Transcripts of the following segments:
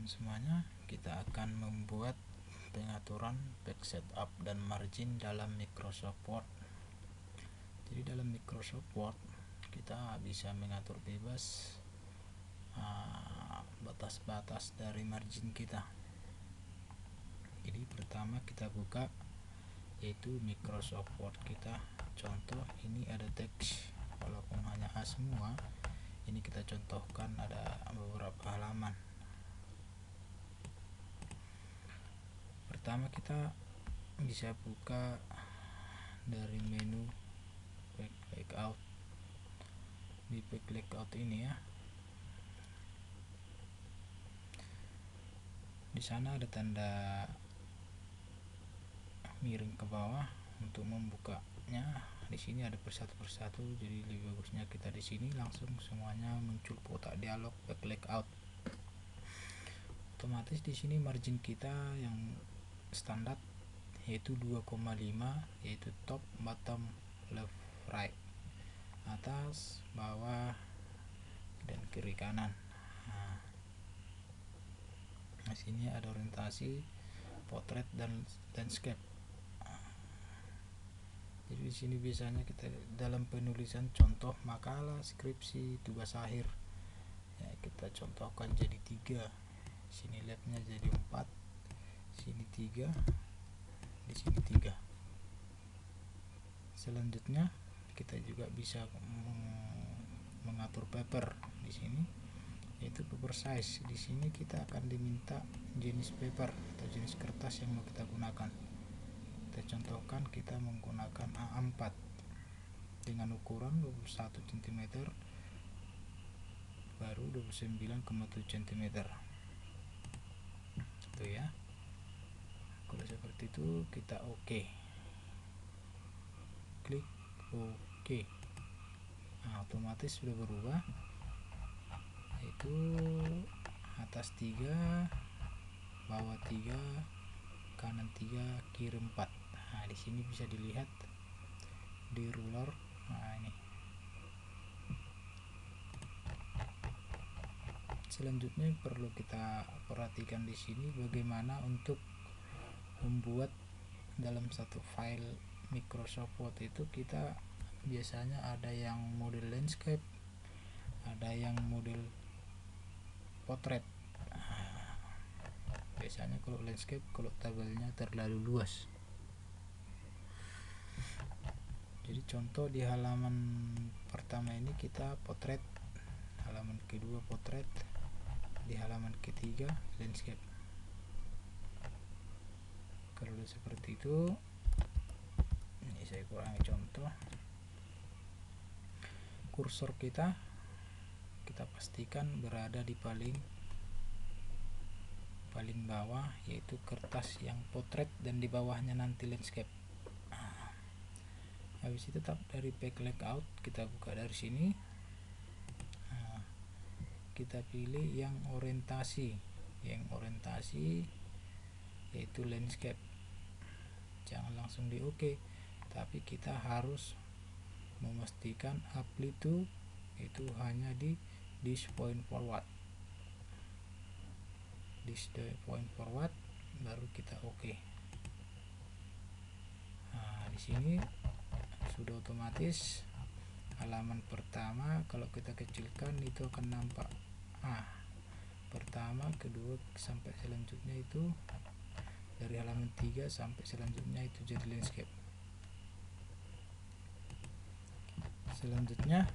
teman-teman semuanya, kita akan membuat pengaturan back setup dan margin dalam Microsoft Word. Jadi dalam Microsoft Word kita bisa mengatur bebas batas-batas dari margin kita. Jadi pertama kita buka yaitu Microsoft Word kita. Contoh ini ada teks, walaupun hanya A semua. Ini kita contohkan ada beberapa halaman. Pertama kita bisa buka dari menu Back Layout. Di Back Layout ini ya, di sana ada tanda miring ke bawah untuk membukanya. Di sini ada persatu-persatu, jadi lebih bagusnya kita di sini langsung semuanya muncul kotak dialog Back Layout. Otomatis di sini margin kita yang standar yaitu 2,5, yaitu top, bottom, left, right, atas, bawah, dan kiri kanan. Nah, sini ada orientasi, potret, dan landscape. Jadi di sini biasanya kita dalam penulisan contoh makalah, skripsi, tugas akhir ya, kita contohkan jadi 3. Sini leftnya jadi 4, sini 3, di sini 3. Selanjutnya kita juga bisa mengatur paper di sini, yaitu paper size. Di sini kita akan diminta jenis paper atau jenis kertas yang mau kita gunakan. Kita contohkan kita menggunakan A4 dengan ukuran 21 cm baru 29,7 cm. Itu ya. Kalau seperti itu kita oke. Klik oke. Nah, otomatis sudah berubah. Itu atas 3, bawah 3, kanan 3, kiri 4. Nah, di sini bisa dilihat di ruler. Nah, ini. Selanjutnya perlu kita perhatikan di sini bagaimana untuk membuat dalam satu file Microsoft Word itu kita biasanya ada yang model landscape, ada yang model potret. Biasanya kalau landscape, kalau tabelnya terlalu luas. Jadi contoh di halaman pertama ini kita potret, halaman kedua potret, di halaman ketiga landscape. Kalau udah seperti itu, ini saya kurangi contoh. Kursor kita pastikan berada di paling bawah, yaitu kertas yang potret, dan di bawahnya nanti landscape. Habis itu tab dari Back Layout kita buka dari sini. Kita pilih yang orientasi, yaitu landscape. Jangan langsung di OK, tapi kita harus memastikan amplitude itu hanya di this point forward, baru kita OK. Nah, di sini sudah otomatis halaman pertama kalau kita kecilkan itu akan nampak. Pertama, kedua, sampai selanjutnya itu dari halaman 3 sampai selanjutnya itu jadi landscape. Selanjutnya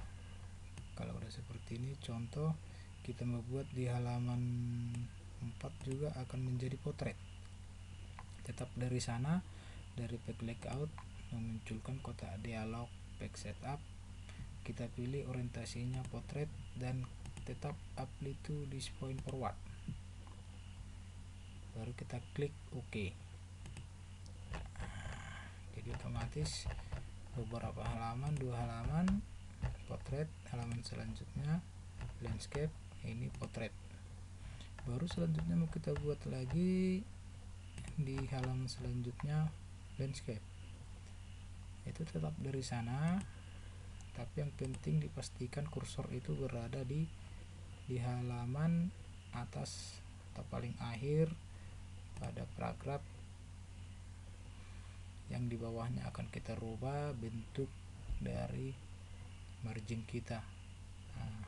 kalau udah seperti ini, contoh kita membuat di halaman 4 juga akan menjadi potret. Tetap dari sana, dari Back Layout memunculkan kotak dialog Back Setup, kita pilih orientasinya potret dan tetap amplitude this point forward, baru kita klik OK. Jadi otomatis beberapa halaman, 2 halaman potret, halaman selanjutnya landscape, ini potret. Baru selanjutnya mau kita buat lagi di halaman selanjutnya landscape, itu tetap dari sana, tapi yang penting dipastikan kursor itu berada di halaman atas atau paling akhir pada paragraf yang di bawahnya akan kita rubah bentuk dari margin kita. Nah,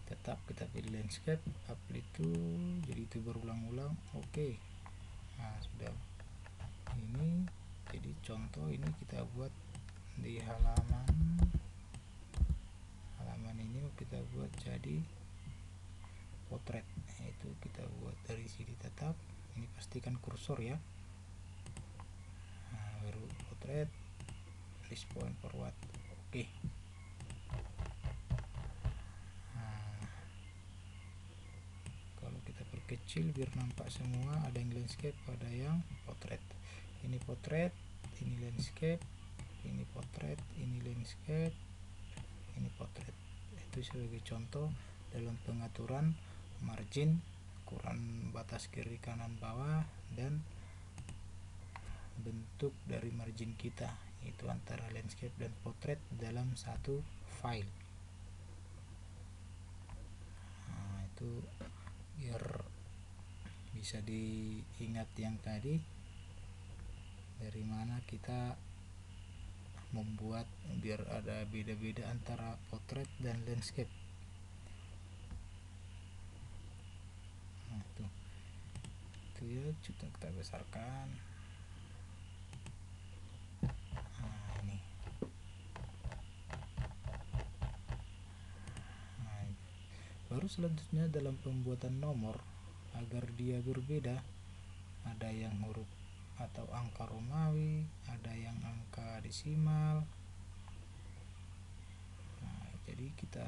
tetap kita pilih landscape, apply itu jadi itu berulang-ulang. Oke. Nah, sudah. Ini jadi contoh ini kita buat di halaman ini kita buat jadi potret, itu kita buat dari sini. Tetap ini pastikan kursor ya. Nah, baru potret, list point forward. Oke. Nah, kalau kita perkecil biar nampak semua, ada yang landscape, ada yang potret. Ini potret, ini landscape, ini potret, ini landscape, ini potret. Itu sebagai contoh dalam pengaturan margin, ukuran batas kiri kanan bawah, dan bentuk dari margin kita, itu antara landscape dan potret dalam satu file. Nah, itu biar bisa diingat yang tadi, dari mana kita membuat, biar ada beda-beda antara potret dan landscape. Nah, itu ya, kita besarkan. Nah, ini. Nah, baru selanjutnya dalam pembuatan nomor, agar dia berbeda, ada yang huruf atau angka Romawi, ada yang angka desimal. Nah, jadi kita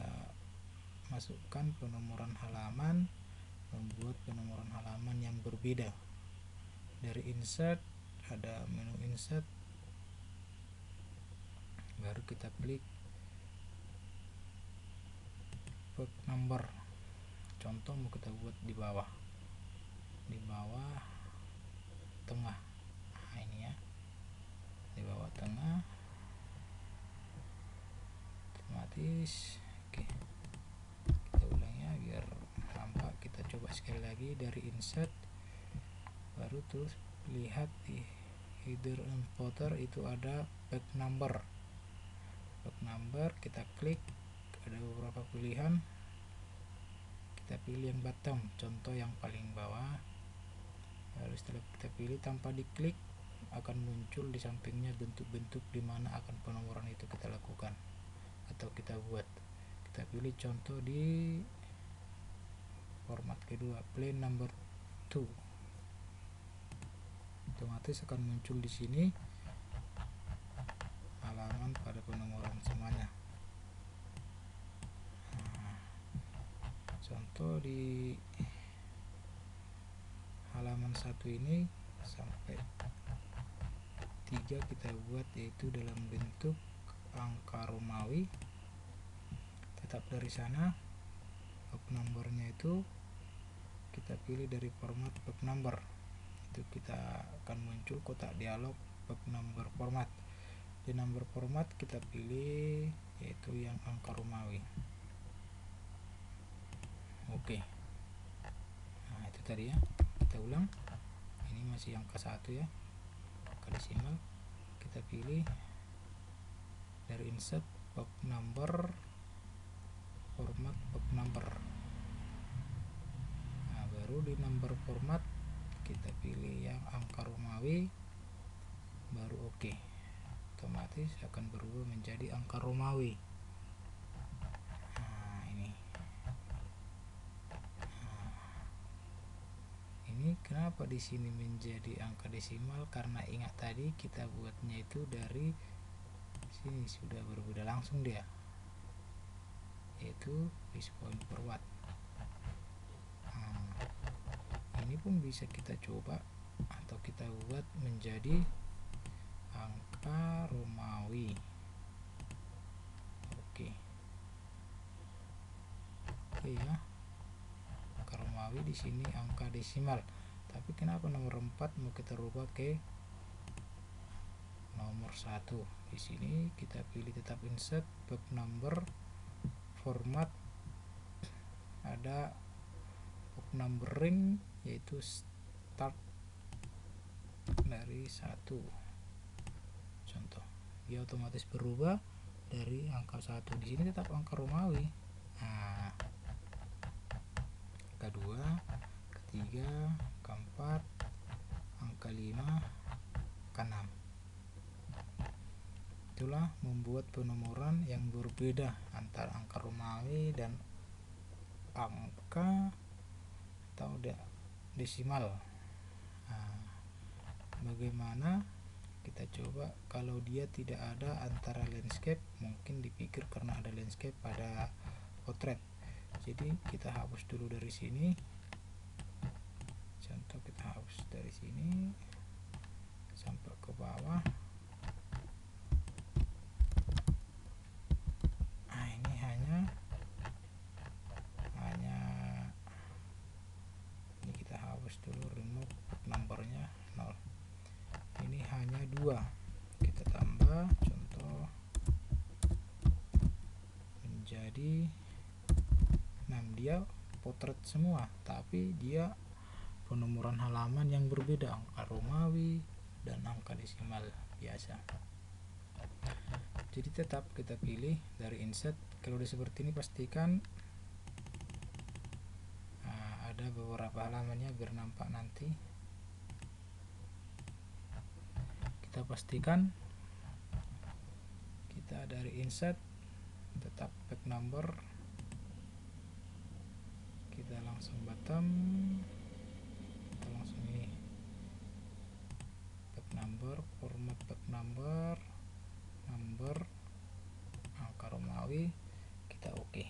masukkan penomoran halaman, membuat penomoran halaman yang berbeda. Dari insert, ada menu insert, baru kita klik page number. Contoh mau kita buat di bawah tengah. Nah, ini ya, di bawah tengah otomatis. Oke, kita ulang ya biar nampak. Kita coba sekali lagi dari insert, baru terus lihat di header and footer itu ada page number. Kita klik, ada beberapa pilihan, kita pilih yang bottom, contoh yang paling bawah. Lalu setelah kita pilih, tanpa diklik akan muncul di sampingnya bentuk-bentuk di mana akan penomoran itu kita lakukan atau kita buat. Kita pilih contoh di format kedua, plain number 2. Otomatis akan muncul di sini halaman pada penomoran semuanya. Nah, contoh di halaman 1 ini sampai 3 kita buat, yaitu dalam bentuk angka Romawi. Tetap dari sana page numbernya itu kita pilih dari format page number. Itu kita akan muncul kotak dialog page number format. Di number format kita pilih yaitu yang angka Romawi. Oke. Nah, itu tadi ya. Kita ulang. Ini masih angka 1 ya, angka desimal. Kita pilih dari insert page number, format page number. Nah, baru di number format kita pilih yang angka Romawi, baru oke. Otomatis akan berubah menjadi angka Romawi. Nah, ini. Ini kenapa di sini menjadi angka desimal? Karena ingat tadi kita buatnya itu dari sini, sudah berbeda langsung dia, yaitu list point forward. Nah, ini pun bisa kita coba atau kita buat menjadi angka Romawi. Oke ya, angka Romawi di sini angka desimal. Tapi kenapa nomor 4 mau kita rubah ke nomor 1? Di sini kita pilih tetap insert page number, format, ada Box numbering yaitu start dari 1. Contoh, dia otomatis berubah dari angka 1. Di sini tetap angka Romawi. Nah, angka 2, ketiga, angka 4, angka 5, angka 6. Itulah membuat penomoran yang berbeda antara angka Romawi dan angka atau desimal. Nah, bagaimana? Kita coba kalau dia tidak ada antara landscape, mungkin dipikir karena ada landscape pada potret. Jadi kita hapus dulu dari sini. Contoh, kita hapus dari sini sampai ke bawah. Nah, ini hanya ini kita hapus dulu, remove numbernya 0. Ini hanya 2, kita tambah, contoh menjadi 6. Dia potret semua, tapi dia penomoran halaman yang berbeda, angka Romawi dan angka desimal biasa. Jadi tetap kita pilih dari insert. Kalau udah seperti ini pastikan ada beberapa halamannya biar nampak nanti. Kita pastikan kita dari insert, tetap back number, kita langsung bottom, kita langsung ini back number, format back number, number, angka Romawi, kita oke.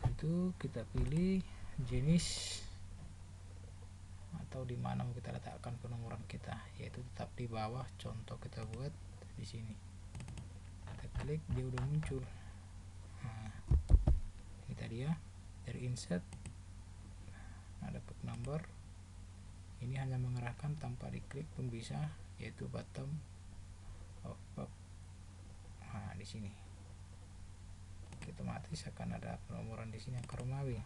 Itu kita pilih jenis atau di mana mau kita letakkan penomoran kita, yaitu tetap di bawah. Contoh kita buat di sini, kita klik, dia udah muncul. Nah, ini tadi ya, dari insert ada back number. Ini hanya mengerahkan tanpa diklik pun bisa, yaitu bottom of back. Nah, di sini otomatis akan ada penomoran di sini angka Romawi.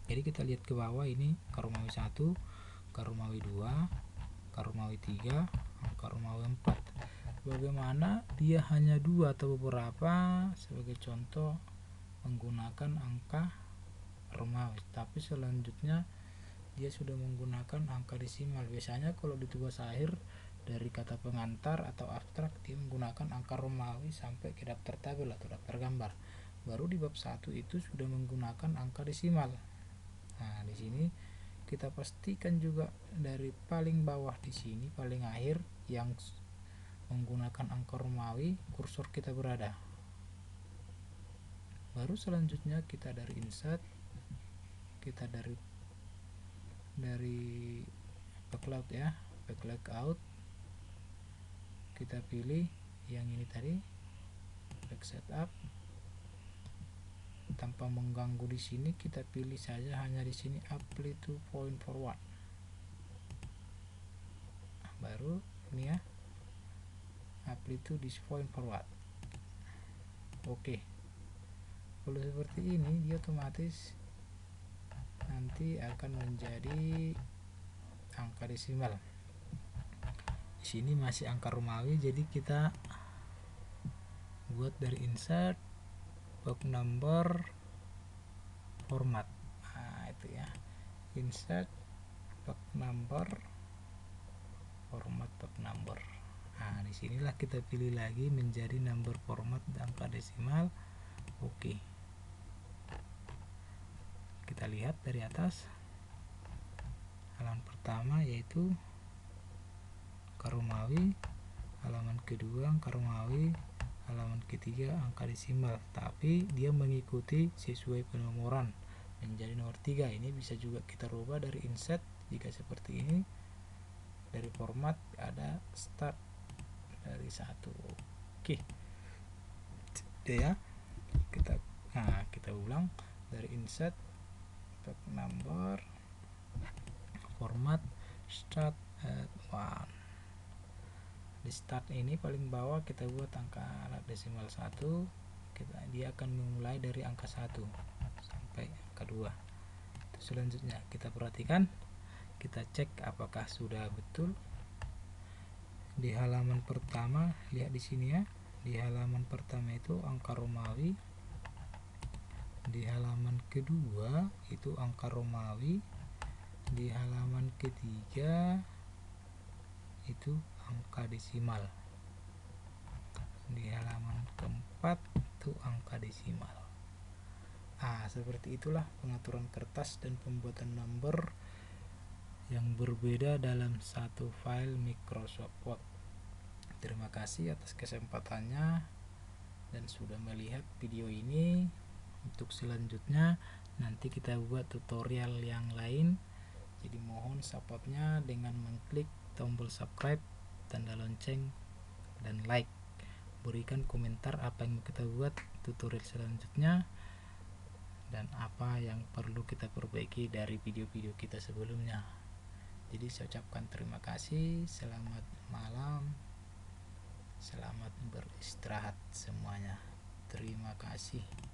Jadi kita lihat ke bawah, ini angka Romawi 1, angka Romawi 2, angka Romawi 3, angka Romawi 4. Bagaimana dia hanya 2 atau beberapa? Sebagai contoh menggunakan angka Romawi, tapi selanjutnya dia sudah menggunakan angka desimal. Biasanya kalau di tugas akhir dari kata pengantar atau abstrak, dia menggunakan angka Romawi sampai ke daftar tabel atau daftar gambar. Baru di bab 1 itu sudah menggunakan angka desimal. Nah, di sini kita pastikan juga dari paling bawah di sini, paling akhir yang menggunakan angka Romawi, kursor kita berada. Baru selanjutnya kita dari insert, kita dari backload ya, backlogout, kita pilih yang ini tadi, back setup. Tanpa mengganggu di sini, kita pilih saja hanya di sini apply to point forward. Nah, baru ini ya, apply to this point forward. Oke. Kalau seperti ini, dia otomatis nanti akan menjadi angka desimal. Di sini masih angka Romawi, jadi kita buat dari insert, back number, format. Nah, itu ya, insert, back number, format, back number. Nah, disinilah kita pilih lagi menjadi number format angka desimal. Oke. Kita lihat dari atas, halaman pertama yaitu angka Romawi, halaman kedua angka Romawi, halaman ketiga angka desimal, tapi dia mengikuti sesuai penomoran menjadi nomor 3. Ini bisa juga kita rubah dari insert jika seperti ini. Dari format ada start dari 1. Oke. Ya, kita ulang dari insert, back number, format, start at 1. Di start ini paling bawah kita buat angka desimal 1. Dia akan memulai dari angka 1 sampai sampai angka 2. Selanjutnya kita perhatikan, kita cek apakah sudah betul. Di halaman pertama, lihat di sini ya, di halaman pertama itu angka Romawi, di halaman kedua itu angka Romawi, di halaman ketiga itu angka desimal, di halaman keempat itu angka desimal. Seperti itulah pengaturan kertas dan pembuatan nomor yang berbeda dalam satu file Microsoft Word. Terima kasih atas kesempatannya dan sudah melihat video ini. Untuk selanjutnya nanti kita buat tutorial yang lain, jadi mohon supportnya dengan mengklik tombol subscribe, tanda lonceng, dan like. Berikan komentar apa yang mau kita buat tutorial selanjutnya dan apa yang perlu kita perbaiki dari video-video kita sebelumnya. Jadi saya ucapkan terima kasih, selamat malam, selamat beristirahat semuanya. Terima kasih.